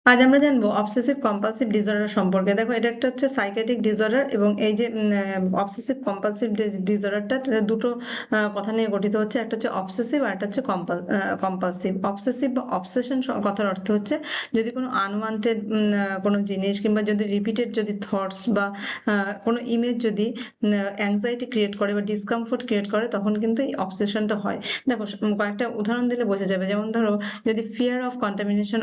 আজ আমরা জানবো অবসেসিভ কম্পালসিভ ডিসঅর্ডার সম্পর্কে। দেখো, এটা একটা হচ্ছে সাইকিয়াট্রিক ডিসঅর্ডার, এবং এই যে অবসেসিভ কম্পালসিভ ডিসঅর্ডারটা দুটো কথা নিয়ে গঠিত হচ্ছে। একটা হচ্ছে অবসেসিভ আর একটা হচ্ছে কম্পালসিভ। অবসেসিভ বা অবসেশন কথার অর্থ হচ্ছে যদি কোনো আনওয়ান্টেড কোনো জিনিস, কিংবা যদি রিপিটেড যদি থটস বা কোনো ইমেজ যদি অ্যাংজাইটি ক্রিয়েট করে বা ডিসকমফোর্ট ক্রিয়েট করে, তখন কিন্তু এই অবসেশনটা হয়। দেখো, কয়েকটা উদাহরণ দিলে বোঝা যাবে। যেমন ধরো, যদি fear of contamination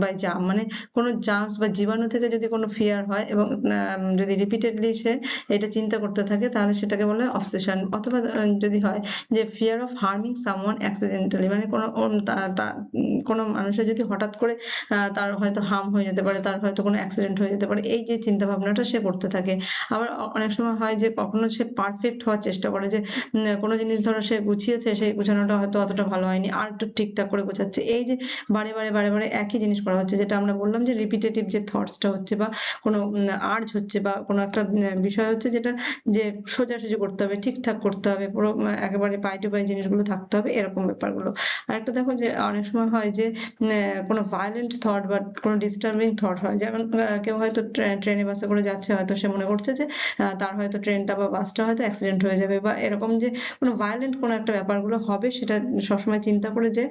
by germ, মানে কোনো জার্মস বা জীবাণু থেকে যদি কোনো ফিয়ার হয় এবং যদি রিপিটেডলি সে এটা চিন্তা করতে থাকে, তাহলে সেটাকে বলে অবসেশন। অথবা যদি হয় যে fear of harming someone accidentally, মানে কোনো মানুষের যদি হঠাৎ করে তার হয়তো হার্ম হয়ে যেতে পারে, তার হয়তো কোনো অ্যাক্সিডেন্ট হয়ে যেতে পারে, এই যে চিন্তা ভাবনাটা সে করতে থাকে। আবার অনেক সময় হয় যে কখনো সে পারফেক্ট হওয়ার চেষ্টা করে, যে কোনো জিনিস ধরো সে গুছিয়েছে, সেই গুছানোটা হয়তো অতটা ভালো হয়নি, আর একটু ঠিকঠাক করে গোছাচ্ছে। এই যে বারে বারে বারে বারে একই জিনিস করা হচ্ছে, যেটা আমরা বললাম যে রিপিটেটিভ যে থটসটা হচ্ছে, বা কোনো আর্জ হচ্ছে, বা কোনো একটা বিষয় হচ্ছে যেটা যে সোজাসুজি করতে হবে, ঠিকঠাক করতে হবে, পুরো একেবারে পাই টু পাই জিনিসগুলো থাকতে হবে, এরকম ব্যাপারগুলো। আর একটা দেখো, যে অনেক সময় হয় যে কোনো ভায়োলেন্ট থট বা কোনো ডিস্টার্বিং থট হয়। যেমন কেউ হয়তো ট্রেনে বাসে করে যাচ্ছে, হয়তো সে মনে করছে যে তার হয়তো ট্রেনটা বা বাসটা হয়তো অ্যাক্সিডেন্ট হয়ে যাবে, বা এরকম যে কোনো ভায়োলেন্ট কোনো একটা ব্যাপারগুলো হবে, সেটা সবসময় চিন্তা করে যে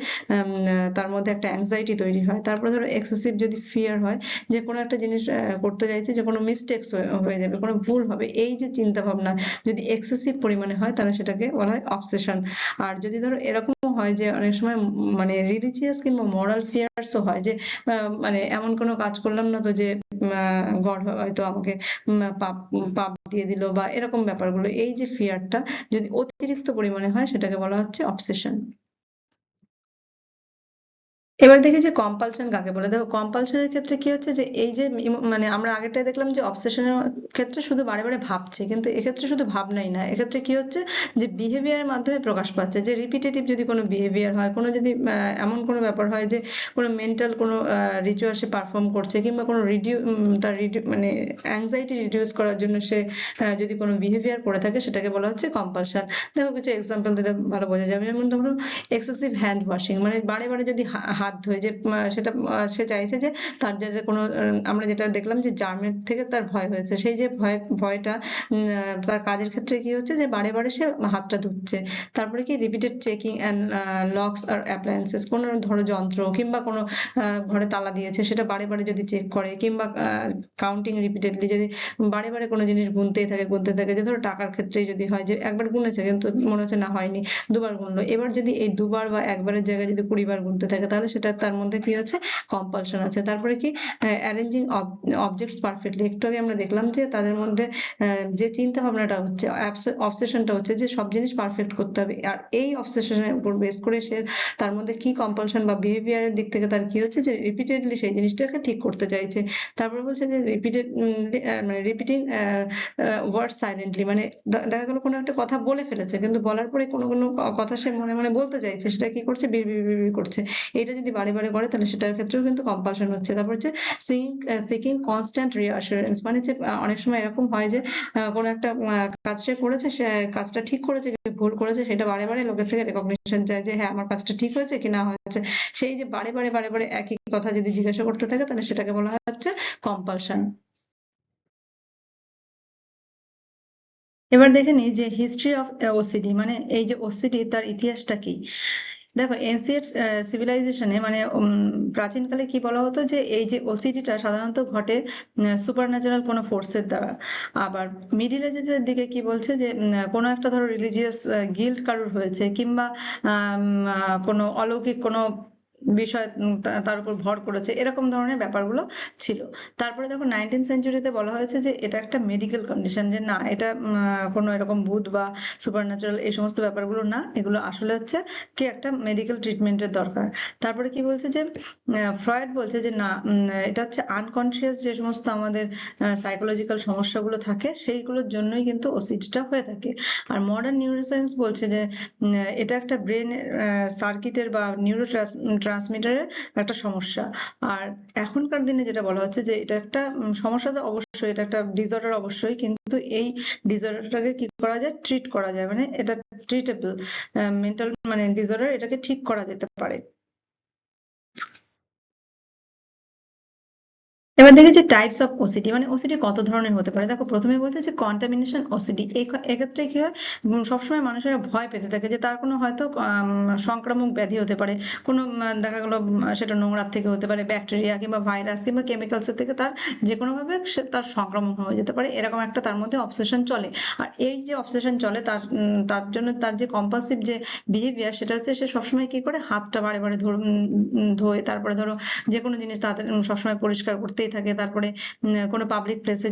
তার মধ্যে একটা অ্যাংজাইটি তৈরি হয়। তারপরে ধরো এক্সেসিভ যদি ফিয়ার হয়, যে কোনো একটা জিনিস করতে চাইছে, যে কোনো মিস্টেকস হয়ে যাবে, কোনো ভুল হবে, এই যে চিন্তা ভাবনা যদি এক্সেসিভ পরিমাণে হয়, তাহলে সেটাকে বলা হয় অবসেশন। আর যদি ধরো এরকম হয় যে অনেক সময় মানে রিলিজিয়াস কিংবা মোরাল ফিয়ার্সও হয়, যে মানে এমন কোনো কাজ করলাম না তো যে গড হয়তো আমাকে পাপ পাপ দিয়ে দিল, বা এরকম ব্যাপারগুলো, এই যে ফিয়ারটা যদি অতিরিক্ত পরিমাণে হয়, সেটাকে বলা হচ্ছে অবসেশন। এবার দেখি যে কম্পালশন কাকে বলে। দেখো, কম্পালশনের ক্ষেত্রে কি হচ্ছে, যে এই যে মানে আমরা আগেরটাই দেখলাম যে অবসেশনের ক্ষেত্রে শুধু বারে বারে ভাবছে, কিন্তু এক্ষেত্রে শুধু ভাবনাই না, এক্ষেত্রে কি হচ্ছে যে বিহেভিয়ারের মাধ্যমে প্রকাশ পাচ্ছে। যে রিপিটেটিভ যদি কোনো বিহেভিয়ার হয়, কোনো যদি এমন কোনো ব্যাপার হয় যে কোনো মেন্টাল কোনো রিচুয়াল সে পারফর্ম করছে, কিংবা কোনো তার মানে অ্যাংজাইটি রিডিউস করার জন্য সে যদি কোনো বিহেভিয়ার করে থাকে, সেটাকে বলা হচ্ছে কম্পালশন। দেখো, কিছু এক্সাম্পল দিলে ভালো বোঝা যাবে। যেমন ধরো এক্সেসিভ হ্যান্ড ওয়াশিং, মানে বারে বারে যদি হাত ধোয়, যে সেটা সে চাইছে যে তার যে কোনো আমরা যেটা দেখলাম যে জার্মের থেকে তার ভয় হয়েছে, সেই যে ভয়টা তার কাজের ক্ষেত্রে কি হচ্ছে, যে বারে বারে সে হাতটা ধুচ্ছে। তারপরে কি রিপিটেড চেকিং অ্যান্ড লকস আর অ্যাপ্লায়েন্সেস, কোনো ধরো যন্ত্র কিংবা কোনো ঘরে তালা দিয়েছে, সেটা বারে বারে যদি চেক করে, কিংবা কাউন্টিং রিপিটেডলি, যদি বারে বারে কোনো জিনিস গুনতে থাকে, যে ধরো টাকার ক্ষেত্রেই যদি হয়, যে একবার গুনেছে কিন্তু মনে হচ্ছে না হয়নি, দুবার গুনলো। এবার যদি এই দুবার বা একবারের জায়গায় যদি 20 বার গুনতে থাকে, তাহলে সেটা তার মধ্যে কি আছে, কম্পালশন আছে। তারপরে কি অ্যারেঞ্জিং অবজেক্টস পারফেক্টলি, একটু আগে আমরা দেখলাম যে তাদের মধ্যে যে চিন্তা ভাবনাটা হচ্ছে, অবসেশনটা হচ্ছে যে সব জিনিস পারফেক্ট করতে হবে। আর এই অবসেশনের উপর বেস করে সে তার মধ্যে কি কম্পালশন বা বিহেভিয়ারের দিক থেকে তার কি হচ্ছে, যে রিপিটেডলি সেই জিনিসটাকে ঠিক করতে চাইছে। তারপর বলছে যে মানে রিপিটিং ওয়ার্ড সাইলেন্টলি, মানে দেখা গেল কোনো একটা কথা বলে ফেলেছে, কিন্তু বলার পরে কোনো কোনো কথা সে মনে মনে বলতে চাইছে, সেটা কি করছে, বিড় বিড় বিড় বিড় করছে। এটা যদি বারে বারে করে, তাহলে সেটার ক্ষেত্রেও কিন্তু কম্পালশন হচ্ছে। তারপর হচ্ছে সিকিং কনস্ট্যান্ট রিঅ্যাসুরেন্স, মানে যে অনেক সময় এরকম হয় যে কোনো একটা কাজ সে করেছে, সে কাজটা ঠিক করেছে কি ভুল করেছে, সেটা বারে বারে লোকের থেকে রেকগনিশন চায়, যে হ্যাঁ, আমার কাজটা ঠিক হয়েছে কি না হয়েছে। সেই যে বারে বারে বারে বারে একই কথা যদি জিজ্ঞাসা করতে থাকে, তাহলে সেটাকে বলা হচ্ছে কম্পালশন। এবার দেখে নিই যে হিস্ট্রি অফ ওসিডি, মানে এই যে ওসিডি, তার ইতিহাসটা কি। দেখো, এনসিয়েন্ট সিভিলাইজেশনে, মানে প্রাচীনকালে কি বলা হতো, যে এই যে ওসিডিটা সাধারণত ঘটে সুপারন্যাচারাল কোনো ফোর্সের দ্বারা। আবার মিডিল এজেস এর দিকে কি বলছে, যে কোনো একটা ধরো রিলিজিয়াস গিল্ড কারোর হয়েছে, কিংবা কোনো অলৌকিক কোনো বিষয় তার উপর ভর করেছে, এরকম ধরনের ব্যাপারগুলো ছিল। তারপরে দেখো, 19th সেঞ্চুরিতে বলা হয়েছে যে এটা একটা মেডিকেল কন্ডিশন, যে না, এটা কোনো এরকম ভূত বা সুপারন্যাচারাল এই সমস্ত ব্যাপারগুলো না, এগুলো আসলে হচ্ছে কি একটা মেডিকেল ট্রিটমেন্টের দরকার। তারপরে কি বলছে, যে ফ্রয়েড বলছে যে না, এটা হচ্ছে আনকনসিয়াস যে সমস্ত আমাদের সাইকোলজিক্যাল সমস্যাগুলো থাকে, সেইগুলোর জন্যই কিন্তু ওসিডিটা হয়ে থাকে। আর মডার্ন নিউরোসায়েন্স বলছে যে এটা একটা ব্রেন সার্কিটের বা নিউরো ট্রান্সমিটারের একটা সমস্যা। আর এখনকার দিনে যেটা বলা হচ্ছে, যে এটা একটা সমস্যা, তো অবশ্যই এটা একটা ডিসঅর্ডার অবশ্যই, কিন্তু এই ডিসঅর্ডারটাকে কি করা যায়, ট্রিট করা যায়, মানে এটা ট্রিটেবল মেন্টাল মানে ডিসঅর্ডার, এটাকে ঠিক করা যেতে পারে। এবার দেখি যে টাইপস অফ ওসিডি, মানে ওসিডি কত ধরনের হতে পারে। দেখো প্রথমে বলছে যে কন্টামিনেশন ওসিডি। এক্ষেত্রে কি হয়, সবসময় মানুষেরা ভয় পেতে থাকে যে তার কোনো হয়তো সংক্রামক ব্যাধি হতে পারে, কোনো দেখা গেলো সেটা নোংরার থেকে হতে পারে, ব্যাকটেরিয়া কিংবা ভাইরাস কিংবা কেমিক্যালসের থেকে তার যে কোনো ভাবে তার সংক্রমণ হয়ে যেতে পারে, এরকম একটা তার মধ্যে অবসেশন চলে। আর এই যে অবসেশন চলে তার জন্য তার যে কম্পালসিভ যে বিহেভিয়ার, সেটা হচ্ছে সে সবসময় কি করে, হাতটা বারে বারে ধোয়, তারপরে ধরো যে কোনো জিনিস তাড়াতাড়ি সবসময় পরিষ্কার করতেই থাকে, তারপরে কোনো পাবলিক প্লেসে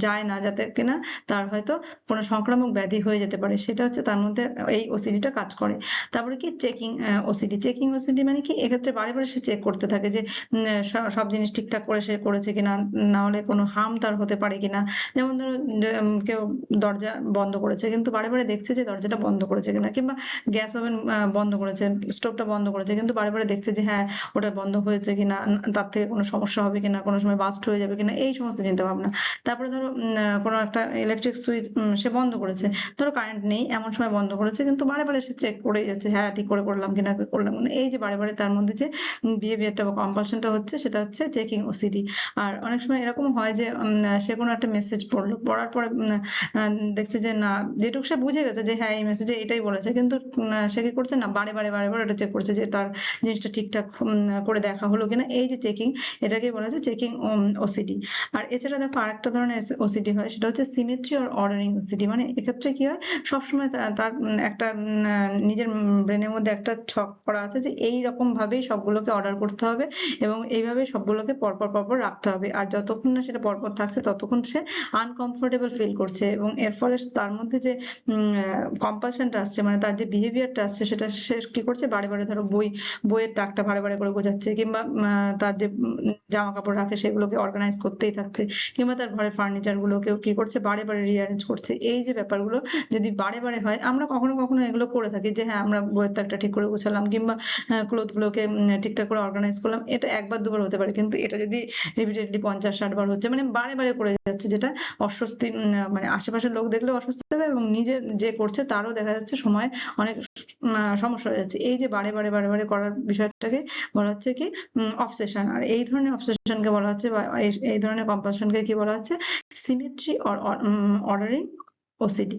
যায় না যাতে কিনা তার হয়তো কোনো সংক্রামক ব্যাধি হয়ে যেতে পারে, সেটা হচ্ছে তার মধ্যে এই ওসিডিটা কাজ করে। তারপরে কি চেকিং ওসিডি। চেকিং ওসিডি মানে কি, এক্ষেত্রে বারে বারে সে চেক করতে থাকে যে সব জিনিস ঠিকঠাক করে সে করেছে কিনা, না হলে কোনো হার্ম তার হতে পারে কিনা। যেমন ধরো কেউ দরজা বন্ধ করেছে কিন্তু বারে বারে দেখছে যে দরজাটা বন্ধ করেছে কিনা, কিংবা গ্যাস ওভেন বন্ধ করেছে, স্টোভটা বন্ধ করেছে কিন্তু বারে বারে দেখছে যে হ্যাঁ ওটা বন্ধ হয়েছে কিনা, তার থেকে কোনো সমস্যা হবে কিনা, কোনো সময় বাস্ট হয়ে যাবে কিনা, এই সমস্ত চিন্তা ভাবনা। তারপরে ধরো কোনো একটা ইলেকট্রিক সুইচ সে বন্ধ করেছে, ধরো কারেন্ট নেই এমন সময় বন্ধ করেছে কিন্তু বারে বারে সে চেক করে যাচ্ছে, হ্যাঁ ঠিক করে করলাম কিনা করলাম কিনা। এই যে বারে বারে তার মধ্যে যে বিহেভিয়ারটা বা কম্পালশনটা হচ্ছে, সেটা হচ্ছে চেকিং ওসিডি। আর অনেক সময় এরকম হয় যে সে কোনো একটা মেসেজ পড়লো, পড়ার পরে দেখছে যে না, যেটুকু সে বুঝে গেছে যে হ্যাঁ এই মেসেজে এটাই বলেছে, কিন্তু সে কি করছে না, বারে বারে বারে বারে ওটা চেক করছে যে তার জিনিসটা ঠিকঠাক করে দেখা হলো কিনা। এই যে চেকিং, এটাকে বলা হয় চেকিং ওসিডি। আর এছাড়া দেখো আরেকটা ধরনের ওসিডি হয়, সেটা হচ্ছে সিমেট্রি অর অর্ডারিং ওসিডি। মানে এক্ষেত্রে কি হয়, সবসময় তার একটা নিজের ব্রেনের মধ্যে একটা ছক করা আছে যে এই রকম ভাবেই সবগুলোকে অর্ডার করতে হবে এবং এইভাবে সবগুলোকে পরপর পরপর রাখতে হবে। আর যতক্ষণ না সেটা পরপর থাকছে ততক্ষণ সে আনকমফোর্টেবল ফিল করছে, এবং এর ফলে তার মধ্যে যে কম্পালশনটা আসছে, মানে তার যে বিহেভিয়ারটা আসছে, সেটা সে কি করছে, বারে বারে ধরো বইয়ের তাকটা বারে বারে করে গোছাচ্ছে, কিংবা তার যে জামা কাপড় রাখে সেগুলোকে অর্গানাইজ করতেই থাকছে, কিংবা তার ঘরের ফার্নিচার গুলোকেও কি করছে, বারে বারে রিঅ্যারেঞ্জ করছে। এই যে ব্যাপারগুলো যদি বারে বারে হয়, আমরা কখনো কখনো এগুলো করে থাকি যে হ্যাঁ আমরা বইয়ের তাকটা ঠিক করে গোছালাম, কিংবা ক্লোথ গুলোকে ঠিকঠাক করে অর্গানাইজ করলাম, এটা একবার দুবার হতে পারে, কিন্তু এটা যদি রিপিটেডলি 50-60 বার হচ্ছে, মানে বারে বারে করে যাচ্ছে, যেটা অস্বস্তি, মানে আশেপাশের লোক দেখলেও অস্বস্তি হবে এবং নিজে যে করছে তারও দেখা যাচ্ছে সময় অনেক সমস্যা হয়ে যাচ্ছে। এই যে বারে বারে বারে বারে করার বিষয়টাকে বলা হচ্ছে কি অবসেশন। আর এই ধরনের অবসেশনকে বলা হচ্ছে, বা এই ধরনের কম্পালশনকে কি বলা হচ্ছে, সিমেট্রি অর অর্ডারিং ওসিডি।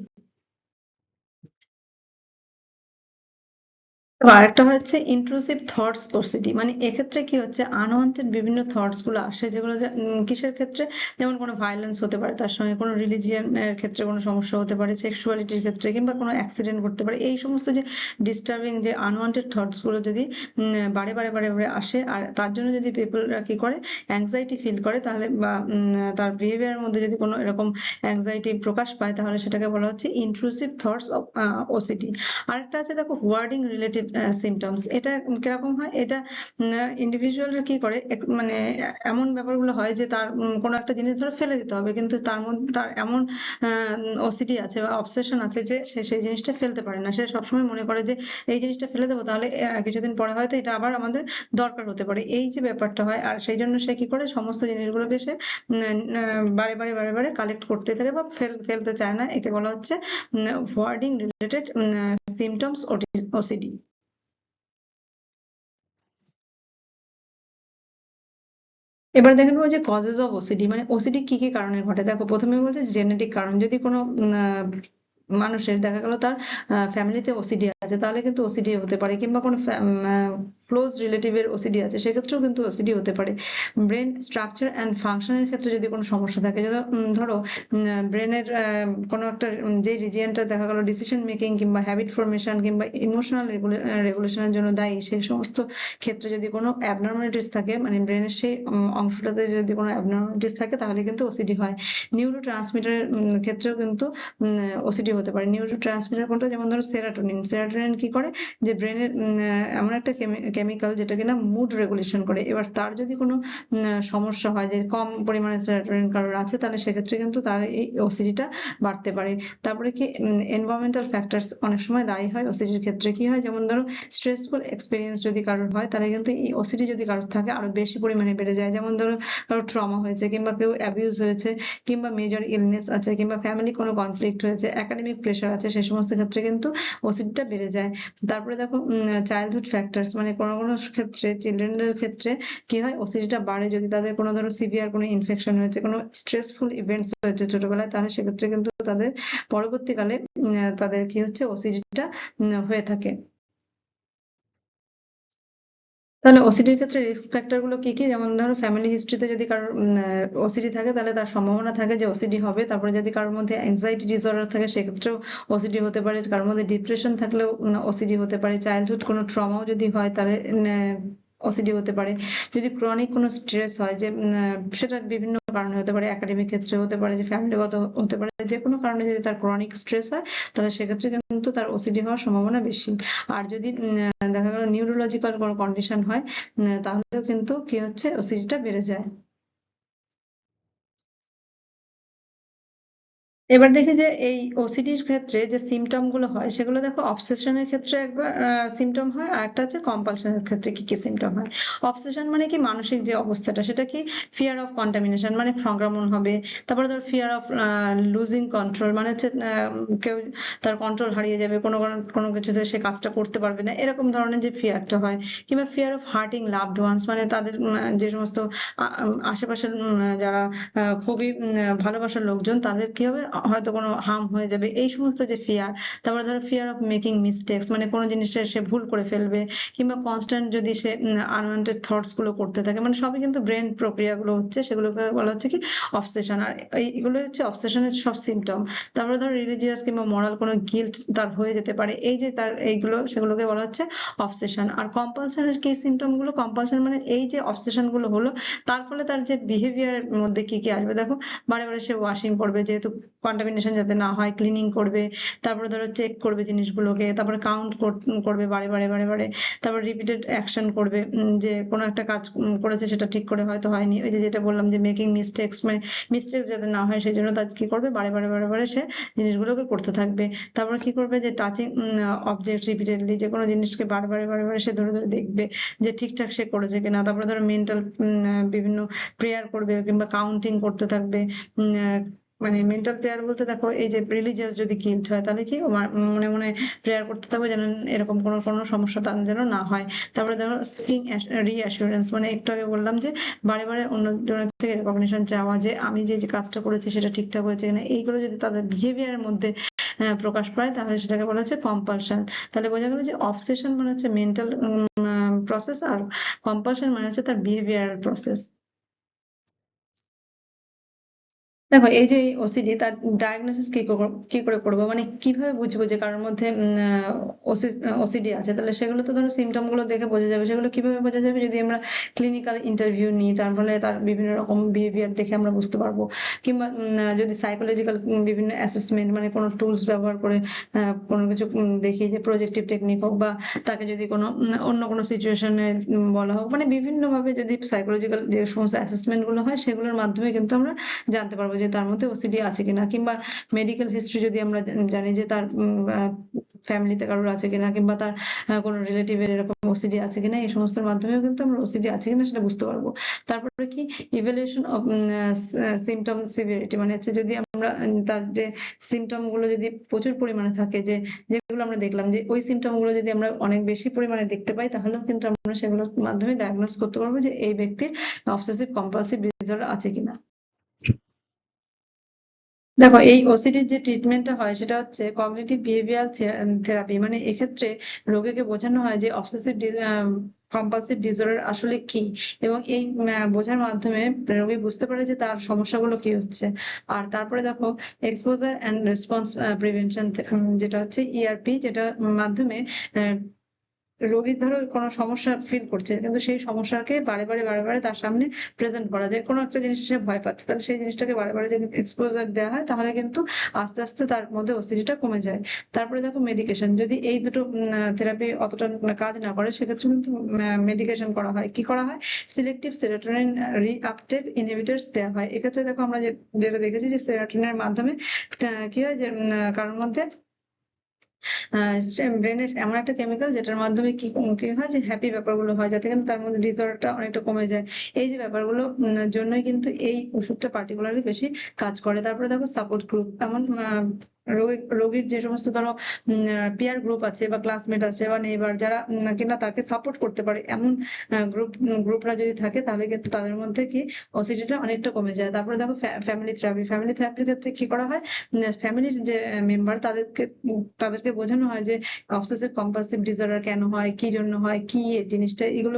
আরেকটা হচ্ছে ইন্ট্রুসিভ থটস ওসিডি। মানে এক্ষেত্রে কি হচ্ছে, আনওয়ান্টেড বিভিন্ন থটস গুলো আসে, যেগুলো কিসের ক্ষেত্রে, যেমন কোনো ভায়োলেন্স হতে পারে তার সঙ্গে, কোনো রিলিজিয়ন এর ক্ষেত্রে কোনো সমস্যা হতে পারে, সেক্সুয়ালিটির ক্ষেত্রে, কিংবা কোনো অ্যাক্সিডেন্ট ঘটতে পারে। এই সমস্ত যে ডিস্টার্বিং যে আনওয়ান্টেড থটস গুলো যদি বারে বারে বারে বারে আসে, আর তার জন্য যদি পিপলরা কি করে, অ্যাংজাইটি ফিল করে, তাহলে বা তার বিহেভিয়ারের মধ্যে যদি কোনো এরকম অ্যাংজাইটি প্রকাশ পায়, তাহলে সেটাকে বলা হচ্ছে ইন্ট্রুসিভ থটস অফ ওসিডি। আরেকটা আছে দেখো ওয়ার্ডিং রিলেটেড সিমটমস। এটা কিরকম হয়, এটা ইন্ডিভিজুয়ালরা কি করে, মানে এমন ব্যাপারগুলো হয় যে তার কোনো একটা জিনিস ধরো ফেলে দিতে হবে, কিন্তু তার মধ্যে তার এমন ওসিডি আছে বা অবসেশন আছে যে সে সেই জিনিসটা ফেলতে পারে না। সে সবসময় মনে করে যে এই জিনিসটা ফেলে দেবো, তাহলে কিছুদিন পরে হয়তো এটা আবার আমাদের দরকার হতে পারে, এই যে ব্যাপারটা হয়। আর সেই জন্য সে কি করে, সমস্ত জিনিসগুলোকে সে বারে বারে বারে বারে কালেক্ট করতে থাকে বা ফেলতে চায় না। একে বলা হচ্ছে ওয়ার্ডিং রিলেটেড symptoms OCD। এবার দেখে নেবো যে কজেস অফ ওসিডি, মানে ওসিডি কি কি কারণে ঘটে। দেখো প্রথমে বলছে জেনেটিক কারণ। যদি কোনো মানুষের দেখা গেল তার ফ্যামিলিতে ওসিডি আছে, তাহলে কিন্তু ওসিডি হতে পারে, কিংবা কোনো ক্লোজ রিলেটিভের ওসিডি আছে, সেক্ষেত্রেও কিন্তু ওসিডি হতে পারে। ব্রেন স্ট্রাকচার অ্যান্ড ফাংশনের ক্ষেত্রে যদি কোনো সমস্যা থাকে, ধরো ব্রেনের কোনো একটা যে রিজিয়নটা দেখা গেল ডিসিশন মেকিং কিংবা হ্যাবিট ফরমেশন কিংবা ইমোশনাল রেগুলেশনের জন্য দায়ী, সেই সমস্ত ক্ষেত্রে যদি কোনো অ্যাবনর্মালিটিস থাকে, মানে ব্রেনের সেই অংশটাতে যদি কোনো অ্যাবনর্মালিটিস থাকে, তাহলে কিন্তু ওসিডি হয়। নিউরো ট্রান্সমিটারের ক্ষেত্রেও কিন্তু ওসিডি হতে পারে। নিউরো ট্রান্সমিটার কোনটা, যেমন ধরো সেরাটোনিন। সেরাটোনিন কি করে, যে ব্রেনের এমন একটা কেমিক্যাল যেটা কিনা মুড রেগুলেশন করে। এবার তার যদি কোনো সমস্যা হয়, যে কম পরিমাণে সেরাটোনিন কারোর আছে, তাহলে সেক্ষেত্রে কিন্তু তার এই ওসিডিটা বাড়তে পারে। তারপরে কি এনভায়রনমেন্টাল ফ্যাক্টরস অনেক সময় দায়ী হয় ওসিডির ক্ষেত্রে। কি হয়, যেমন ধরো স্ট্রেসফুল এক্সপিরিয়েন্স যদি কারোর হয়, তাহলে কিন্তু এই ওসিডি যদি কারোর থাকে আরো বেশি পরিমাণে বেড়ে যায়। যেমন ধরো কারোর ট্রমা হয়েছে, কিংবা কেউ অ্যাবিউজ হয়েছে, কিংবা মেজর ইলনেস আছে, কিংবা ফ্যামিলি কোনো কনফ্লিক্ট হয়েছে, একাডেমিক প্রেশার আছে, সেই সমস্ত ক্ষেত্রে কিন্তু ওসিডিটা বেড়ে বেড়ে যায়। তারপরে দেখো চাইল্ডহুড ফ্যাক্টরস, মানে কোনো কোনো ক্ষেত্রে চিলড্রেনদের ক্ষেত্রে কি হয়, ওসিডিটা বাড়ে যদি তাদের কোনো ধরো সিভিয়ার কোনো ইনফেকশন হয়েছে, কোনো স্ট্রেসফুল ইভেন্টস হয়েছে ছোটবেলায়, তাহলে সেক্ষেত্রে কিন্তু তাদের পরবর্তীকালে তাদের কি হচ্ছে, ওসিডিটা হয়ে থাকে। তাহলে ওসিডির ক্ষেত্রে রিস্ক ফ্যাক্টর গুলো কি কি, যেমন ধরো ফ্যামিলি হিস্ট্রিতে যদি কারোর ওসিডি থাকে তাহলে তার সম্ভাবনা থাকে যে ওসিডি হবে। তারপরে যদি কারোর মধ্যে অ্যাংজাইটি ডিসঅর্ডার থাকে সেক্ষেত্রেও ওসিডি হতে পারে। কারোর মধ্যে ডিপ্রেশন থাকলেও ওসিডি হতে পারে। চাইল্ডহুড কোনো ট্রমাও যদি হয় তাহলে ওসিডি হতে পারে। যদি ক্রনিক কোনো স্ট্রেস হয়, যে সেটা বিভিন্ন কারণে হতে পারে, একাডেমিক ক্ষেত্রে হতে পারে, যে ফ্যামিলিগত হতে পারে, যে কোনো কারণে যদি তার ক্রনিক স্ট্রেস হয় তাহলে সেক্ষেত্রে কিন্তু তার ওসিডি হওয়ার সম্ভাবনা বেশি। আর যদি দেখা গেল নিউরোলজিক্যাল কোনো কন্ডিশন হয় তাহলেও কিন্তু কি হচ্ছে, ওসিডিটা বেড়ে যায়। এবার দেখি যে এই ওসিডির ক্ষেত্রে যে সিমটম গুলো হয় সেগুলো দেখো, অবসেশনের ক্ষেত্রে একবার সিমটম হয়, আর একটা হচ্ছে কম্পালশনের ক্ষেত্রে কি কি সিমটম হয়। অবসেশন মানে কি, মানসিক যে অবস্থাটা সেটা কি, ফিয়ার অফ কন্টামিনেশন মানে সংক্রমণ হবে। তারপরে ধর ফিয়ার অফ লুজিং কন্ট্রোল, মানে হচ্ছে কেউ তার কন্ট্রোল হারিয়ে যাবে, কোনো কোনো কিছুতে সে কাজটা করতে পারবে না, এরকম ধরনের যে ফিয়ারটা হয়। কিংবা fear of hurting loved ones, মানে তাদের যে সমস্ত আশেপাশের যারা খুবই ভালোবাসার লোকজন, তাদের কি হবে, হয়তো কোনো হার্ম হয়ে যাবে, এই সমস্ত যে ফিয়ার। তারপরে ধরো ফিয়ার অফ মেকিং মিস্টেক্স, মানে কোনো জিনিসে সে ভুল করে ফেলবে। কিংবা কনস্ট্যান্ট যদি সে আনওয়ান্টেড থটস গুলো করতে থাকে, মানে সবই কিন্তু ব্রেন প্রক্রিয়াগুলো হচ্ছে, সেগুলোকে বলা হচ্ছে কি অবসেশন। আর এইগুলো হচ্ছে অবসেশনের সব সিমটম। তারপরে ধরো রিলিজিয়াস কিংবা মরাল কোনো গিল্ট তার হয়ে যেতে পারে, এই যে তার এইগুলো, সেগুলোকে বলা হচ্ছে অবসেশন। আর কম্পালশনের কি সিমটম গুলো, কম্পালশন মানে এই যে অবসেশন গুলো হলো তার ফলে তার যে বিহেভিয়ারের মধ্যে কি কি আসবে, দেখো বারে বারে সে ওয়াশিং করবে, যেহেতু কন্টামিনেশন যাতে না হয়, ক্লিনিং করবে। তারপরে ধরো চেক করবে জিনিসগুলোকে, তারপরে কাউন্ট করবে বারে বারে বারে বারে। তারপর রিপিটেড অ্যাকশন করবে, যে কোনো একটা কাজ করেছে সেটা ঠিক করে হয়তো হয়নি, ওই যে যেটা বললাম যে মেকিং মিস্টেক্স, মানে মিস্টেক্স যাতে না হয় সেই জন্য তার কি করবে, বারে বারে বারে বারে সে জিনিসগুলোকে করতে থাকবে। তারপর কি করবে, যে টাচিং অবজেক্ট রিপিটেডলি, যে কোনো জিনিসকে বারে বারে বারে বারে সে ধরে ধরে দেখবে যে ঠিকঠাক সে করেছে কিনা। তারপরে ধরো মেন্টাল বিভিন্ন প্রেয়ার করবে কিংবা কাউন্টিং করতে থাকবে। মানে মেন্টাল প্রেয়ার বলতে দেখো, এই যে রিলিজিয়াস যদি গিল্ট হয় তাহলে কি ও মনে মনে প্রেয়ার করতে থাকবে যেন এরকম কোনো কোনো সমস্যা তার যেন না হয়। তারপরে দেখো সিকিং রিঅ্যাসুরেন্স, মানে একটু আগে বললাম যে বারে বারে অন্যজনের থেকে রেকগনিশন চাওয়া, যে আমি যে যে কাজটা করেছি সেটা ঠিকঠাক হয়েছে কিনা, এইগুলো যদি তাদের বিহেভিয়ারের মধ্যে প্রকাশ পায় তাহলে সেটাকে বলা হচ্ছে কম্পালশন। তাহলে বোঝা গেল যে অবসেশন মানে হচ্ছে মেন্টাল প্রসেস, আর কম্পালশন মানে হচ্ছে তার বিহেভিয়ারাল প্রসেস। দেখো এই যে ওসিডি, তার ডায়াগনোসিস কি করে করবো, মানে কিভাবে বুঝবো যে কারোর মধ্যে ওসিডি আছে। তাহলে সেগুলো তো ধরো সিমটম গুলো দেখে বোঝা যাবে। সেগুলো কিভাবে বোঝা যাবে, যদি আমরা ক্লিনিক্যাল ইন্টারভিউ নিই, তার ফলে তার বিভিন্ন রকম বিহেভিয়ার দেখে আমরা বুঝতে পারবো। কিংবা যদি সাইকোলজিক্যাল বিভিন্ন অ্যাসেসমেন্ট, মানে কোনো টুলস ব্যবহার করে কোনো কিছু দেখি, যে প্রজেক্টিভ টেকনিক হোক, বা তাকে যদি কোনো অন্য কোনো সিচুয়েশনে বলা হোক, মানে বিভিন্ন ভাবে যদি সাইকোলজিক্যাল যে সমস্ত অ্যাসেসমেন্ট গুলো হয় সেগুলোর মাধ্যমে কিন্তু আমরা জানতে পারবো যে তার মধ্যে ওসিডি আছে কিনা। কিংবা মেডিকেল হিস্ট্রি যদি আমরা জানি যে তার ফ্যামিলিতে কারোর আছে কিনা, কিংবা তার কোনো রিলেটিভের এরকম ওসিডি আছে কিনা, এই সমস্তের মাধ্যমেও কিন্তু আমরা ওসিডি আছে কিনা সেটা বুঝতে পারবো। তারপরে কি ইভ্যালুয়েশন অফ সিমটম সিভিয়ারিটি, মানে হচ্ছে যদি আমরা তার যে সিমটম গুলো যদি প্রচুর পরিমাণে থাকে, যে যেগুলো আমরা দেখলাম, যে ওই সিমটম গুলো যদি আমরা অনেক বেশি পরিমাণে দেখতে পাই তাহলেও কিন্তু আমরা সেগুলোর মাধ্যমে ডায়াগনোস করতে পারবো যে এই ব্যক্তির অবসেসিভ কম্পালসিভ ডিসঅর্ডার আছে কিনা। দেখো এই ওসিডির যে ট্রিটমেন্টটা হয় সেটা হচ্ছে কগনিটিভ বিহেভিয়ারাল থেরাপি। মানে এক্ষেত্রে রোগীকে বোঝানো হয় যে অবসেসিভ কম্পালসিভ ডিসঅর্ডার আসলে কি, এবং এই বোঝার মাধ্যমে রোগী বুঝতে পারে যে তার সমস্যাগুলো কি হচ্ছে। আর তারপরে দেখো এক্সপোজার অ্যান্ড রেসপন্স প্রিভেনশন, যেটা হচ্ছে ইআরপি, যেটা মাধ্যমে আহ, রোগী ধরো কোনো সমস্যা ফিল করছে, কিন্তু সেই সমস্যাকে বারে বারে বারে বারে তার সামনে প্রেজেন্ট করা যায়। কোনো একটা জিনিস সে ভয় পাচ্ছে, তাহলে সেই জিনিসটাকে বারে বারে যদি এক্সপোজার দেওয়া হয় তাহলে কিন্তু আস্তে আস্তে তার মধ্যে ওসিডিটা কমে যায়। তারপরে দেখো মেডিকেশন, যদি এই দুটো থেরাপি অতটা কাজ না করে সেক্ষেত্রে কিন্তু মেডিকেশন করা হয়। কি করা হয়, সিলেক্টিভ সেরোটোনিন রিআপটেক ইনহিবিটরস দেওয়া হয়। এক্ষেত্রে দেখো আমরা যেটা দেখেছি যে সেরোটোনিনের মাধ্যমে কি হয়, যে কারোর মধ্যে ব্রেনের এমন একটা কেমিক্যাল যেটার মাধ্যমে কি কি হয়, যে হ্যাপি ব্যাপারগুলো হয়, যাতে কিন্তু তার মধ্যে ডিসঅর্ডারটা অনেকটা কমে যায়। এই যে ব্যাপারগুলো জন্যই কিন্তু এই ওষুধটা পার্টিকুলারলি বেশি কাজ করে। তারপরে দেখো সাপোর্ট গ্রুপ, এমন রোগীর যে সমস্ত ধরো পিয়ার গ্রুপ আছে বা ক্লাসমেট আছে বা নেইবার যারা কিনা তাকে সাপোর্ট করতে পারে, এমন গ্রুপরা যদি থাকে তাহলে কিন্তু তাদের মধ্যে কি ওসিডিটা অনেকটা কমে যায়। তারপরে দেখো ফ্যামিলি থেরাপির ক্ষেত্রে কি করা হয়, ফ্যামিলির যে মেম্বার তাদেরকে বোঝানো হয় যে অবসেসিভ কম্পালসিভ ডিসঅর্ডার কেন হয়, কি জন্য হয়, কি এই জিনিসটা, এগুলো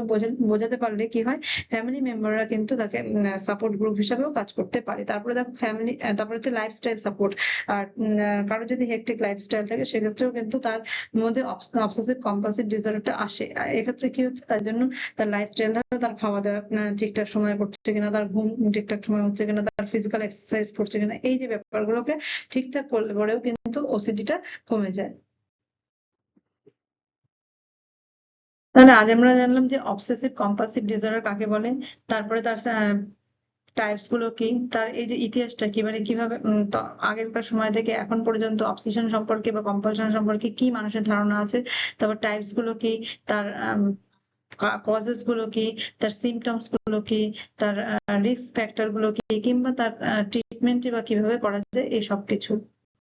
বোঝাতে পারলে কি হয়, ফ্যামিলি মেম্বাররা কিন্তু তাকে সাপোর্ট গ্রুপ হিসাবেও কাজ করতে পারে। তারপরে দেখো তারপরে হচ্ছে লাইফস্টাইল সাপোর্ট। আর কারো যদি হেক্টিক লাইফস্টাইল থাকে সেক্ষেত্রেও কিন্তু তার মধ্যে অবসেসিভ কম্পালসিভ ডিসঅর্ডারটা আসে। এক্ষেত্রে কি হচ্ছে, তার জন্য তার লাইফস্টাইল, ধরো তার খাওয়া দাওয়া ঠিকঠাক সময় করছে কিনা, তার ঘুম ঠিকঠাক সময় হচ্ছে কিনা, তার ফিজিক্যাল এক্সারসাইজ করছে কিনা, এই যে ব্যাপারগুলোকে ঠিকঠাক করলে পরেও কিন্তু ওসিডিটা কমে যায়। তাহলে আজ আমরা জানলাম যে অবসেসিভ কম্পালসিভ ডিসঅর্ডার কাকে বলে, তারপরে তার টাইপস গুলো কি, তার এই যে ইতিহাসটা কি, মানে কিভাবে আগেরকার সময় থেকে এখন পর্যন্ত অবসেশন সম্পর্কে বা কম্পালশন সম্পর্কে কি মানুষের ধারণা আছে, তারপর টাইপস গুলো কি, তার কজেস গুলো কি, তার সিমটমস গুলো কি, তার রিস্ক ফ্যাক্টর গুলো কি, কিংবা তার ট্রিটমেন্টই বা কিভাবে করা যায়, এই সব কিছু।